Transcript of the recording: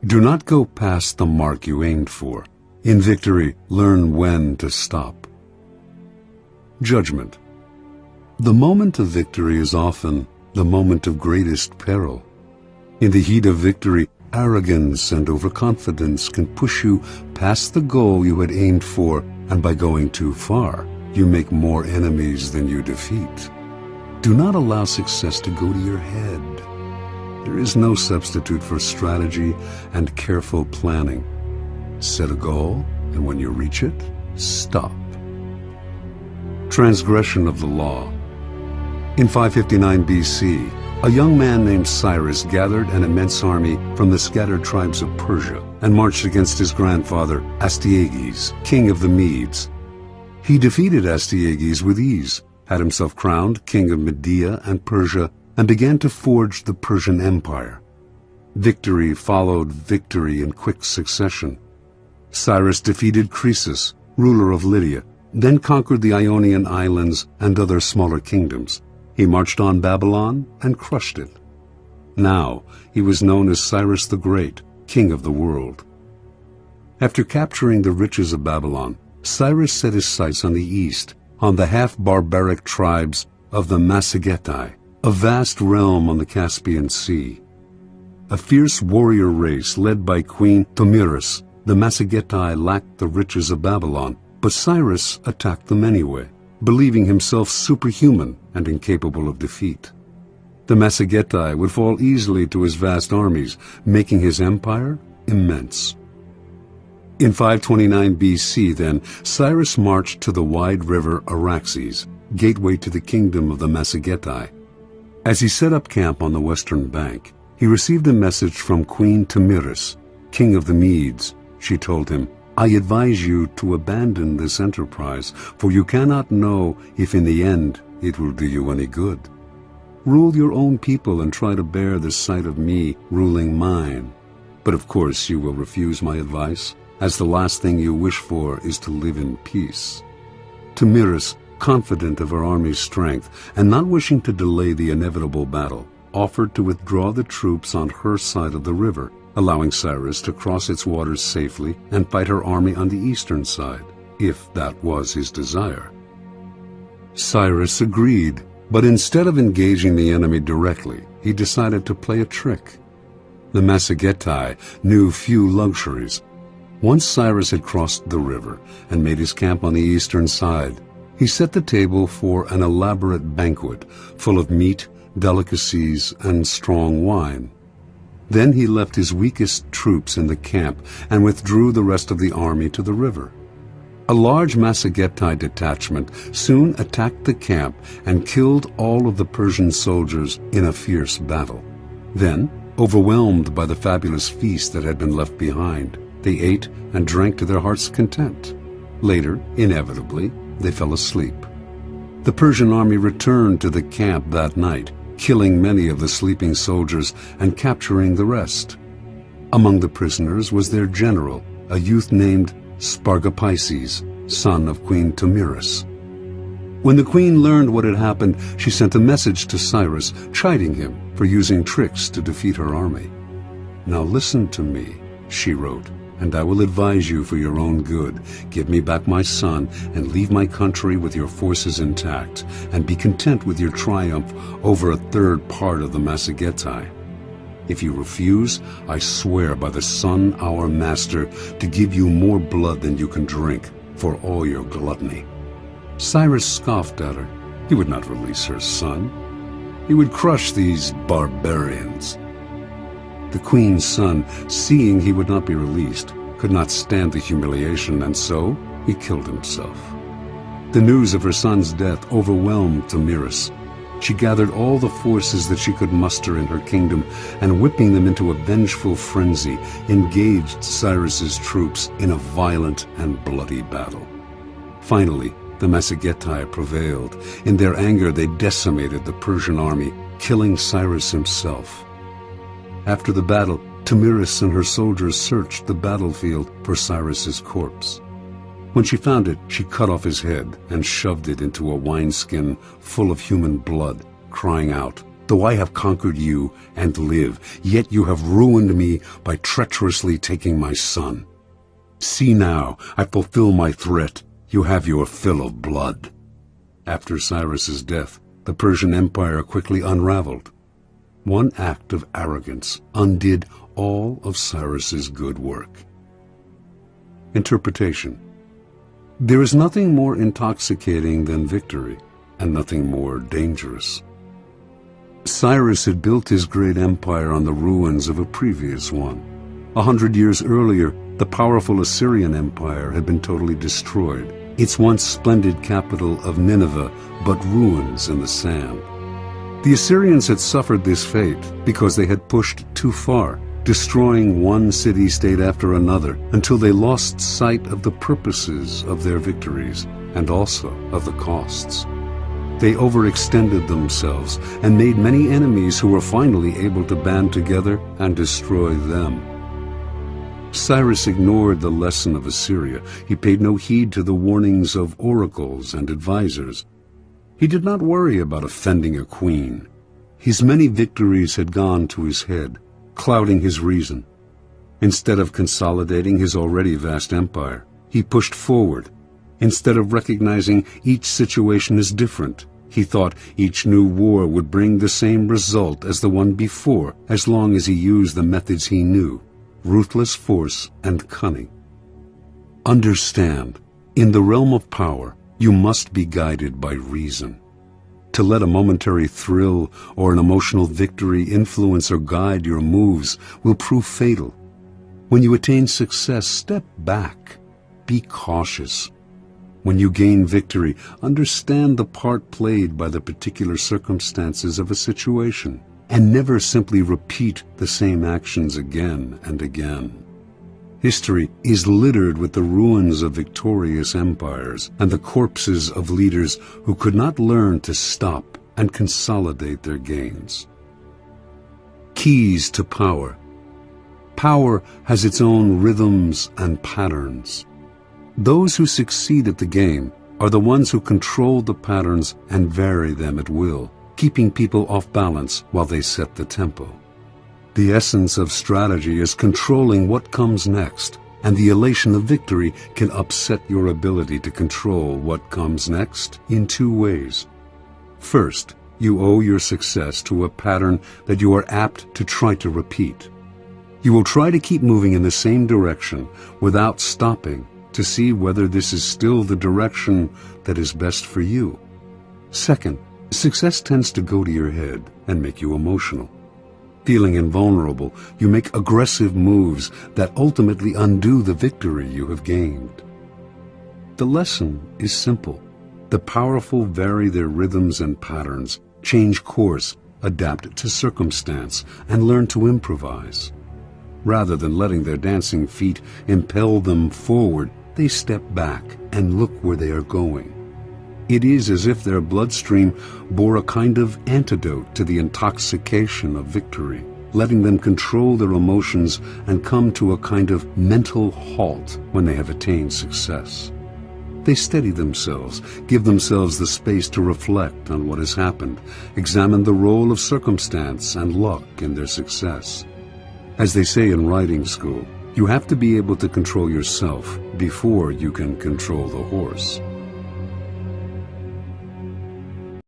Do not go past the mark you aimed for. In victory, learn when to stop. Judgment. The moment of victory is often the moment of greatest peril. In the heat of victory, arrogance and overconfidence can push you past the goal you had aimed for, and by going too far, you make more enemies than you defeat. Do not allow success to go to your head. There is no substitute for strategy and careful planning. Set a goal, and when you reach it, stop. Transgression of the law. In 559 BC, a young man named Cyrus gathered an immense army from the scattered tribes of Persia and marched against his grandfather Astyages, king of the Medes. He defeated Astyages with ease, had himself crowned king of Media and Persia, and began to forge the Persian Empire. Victory followed victory in quick succession. Cyrus defeated Croesus, ruler of Lydia, then conquered the Ionian islands and other smaller kingdoms. He marched on Babylon and crushed it. Now he was known as Cyrus the Great, king of the world. After capturing the riches of Babylon, Cyrus set his sights on the east, on the half-barbaric tribes of the Massagetae, a vast realm on the Caspian Sea. A fierce warrior race led by Queen Tomyris, the Massagetae lacked the riches of Babylon, but Cyrus attacked them anyway, believing himself superhuman and incapable of defeat. The Massagetae would fall easily to his vast armies, making his empire immense. In 529 BC, then, Cyrus marched to the wide river Araxes, gateway to the kingdom of the Massagetae. As he set up camp on the western bank, he received a message from Queen Tomyris, king of the Medes. She told him, "I advise you to abandon this enterprise, for you cannot know if in the end it will do you any good. Rule your own people and try to bear the sight of me ruling mine. But of course you will refuse my advice, as the last thing you wish for is to live in peace." Tomyris, confident of her army's strength and not wishing to delay the inevitable battle, offered to withdraw the troops on her side of the river, allowing Cyrus to cross its waters safely and fight her army on the eastern side, if that was his desire. Cyrus agreed, but instead of engaging the enemy directly, he decided to play a trick. The Massagetae knew few luxuries. Once Cyrus had crossed the river and made his camp on the eastern side, he set the table for an elaborate banquet full of meat, delicacies, and strong wine. Then he left his weakest troops in the camp and withdrew the rest of the army to the river. A large Massagetae detachment soon attacked the camp and killed all of the Persian soldiers in a fierce battle. Then, overwhelmed by the fabulous feast that had been left behind, they ate and drank to their heart's content. Later, inevitably, they fell asleep. The Persian army returned to the camp that night, killing many of the sleeping soldiers and capturing the rest. Among the prisoners was their general, a youth named Spargapises, son of Queen Tomyris. When the queen learned what had happened, she sent a message to Cyrus, chiding him for using tricks to defeat her army. "Now listen to me," she wrote, "and I will advise you for your own good. Give me back my son and leave my country with your forces intact, and be content with your triumph over a third part of the Massagetae. If you refuse, I swear by the sun, our master, to give you more blood than you can drink for all your gluttony." Cyrus scoffed at her. He would not release her son. He would crush these barbarians. The queen's son, seeing he would not be released, could not stand the humiliation, and so he killed himself. The news of her son's death overwhelmed Tomyris. She gathered all the forces that she could muster in her kingdom, and whipping them into a vengeful frenzy, engaged Cyrus's troops in a violent and bloody battle. Finally, the Massagetae prevailed. In their anger, they decimated the Persian army, killing Cyrus himself. After the battle, Tomyris and her soldiers searched the battlefield for Cyrus's corpse. When she found it, she cut off his head and shoved it into a wineskin full of human blood, crying out, though I have conquered you and live, yet you have ruined me by treacherously taking my son. See now, I fulfill my threat. You have your fill of blood." After Cyrus's death, the Persian Empire quickly unraveled. One act of arrogance undid all of Cyrus's good work. Interpretation. There is nothing more intoxicating than victory, and nothing more dangerous. Cyrus had built his great empire on the ruins of a previous one. 100 years earlier, the powerful Assyrian Empire had been totally destroyed, its once splendid capital of Nineveh but ruins in the sand. The Assyrians had suffered this fate because they had pushed too far, destroying one city-state after another until they lost sight of the purposes of their victories and also of the costs. They overextended themselves and made many enemies who were finally able to band together and destroy them. Cyrus ignored the lesson of Assyria. He paid no heed to the warnings of oracles and advisors. He did not worry about offending a queen. His many victories had gone to his head, clouding his reason. Instead of consolidating his already vast empire, he pushed forward. Instead of recognizing each situation as different, he thought each new war would bring the same result as the one before, as long as he used the methods he knew: ruthless force and cunning. Understand, in the realm of power, you must be guided by reason. To let a momentary thrill or an emotional victory influence or guide your moves will prove fatal. When you attain success, step back. Be cautious. When you gain victory, understand the part played by the particular circumstances of a situation, and never simply repeat the same actions again and again. History is littered with the ruins of victorious empires and the corpses of leaders who could not learn to stop and consolidate their gains. Keys to power. Power has its own rhythms and patterns. Those who succeed at the game are the ones who control the patterns and vary them at will, keeping people off balance while they set the tempo. The essence of strategy is controlling what comes next, and the elation of victory can upset your ability to control what comes next in two ways. First, you owe your success to a pattern that you are apt to try to repeat. You will try to keep moving in the same direction without stopping to see whether this is still the direction that is best for you. Second, success tends to go to your head and make you emotional. Feeling invulnerable, you make aggressive moves that ultimately undo the victory you have gained. The lesson is simple. The powerful vary their rhythms and patterns, change course, adapt to circumstance, and learn to improvise. Rather than letting their dancing feet impel them forward, they step back and look where they are going. It is as if their bloodstream bore a kind of antidote to the intoxication of victory, letting them control their emotions and come to a kind of mental halt when they have attained success. They steady themselves, give themselves the space to reflect on what has happened, examine the role of circumstance and luck in their success. As they say in riding school, you have to be able to control yourself before you can control the horse.